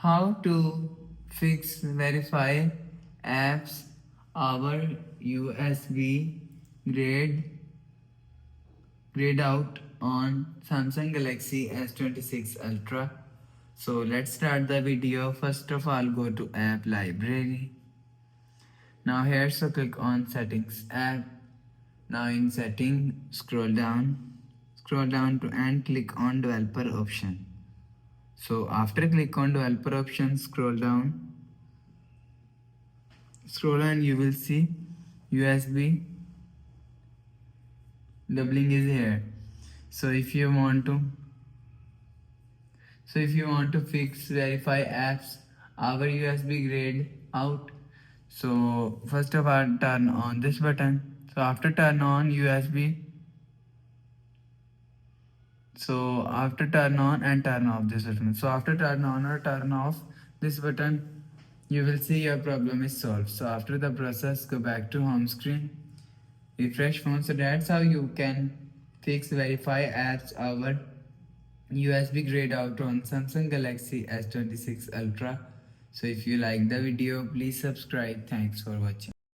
How to fix verify apps our USB grayed out on Samsung Galaxy S26 Ultra. So let's start the video. First of all, go to app library. Now here, so click on settings app. Now in setting, scroll down to and click on developer option. So after click on developer option, scroll and you will see USB doubling is here. So if you want to fix verify apps our USB grayed out, so first of all turn on this button. So after turn on USB, so after turn on and turn off this button. So after turn on or turn off this button, you will see your problem is solved. So after the process, go back to home screen, refresh phone. So that's how you can fix verify apps our USB grayed out on Samsung Galaxy S26 Ultra. So if you like the video, please subscribe. Thanks for watching.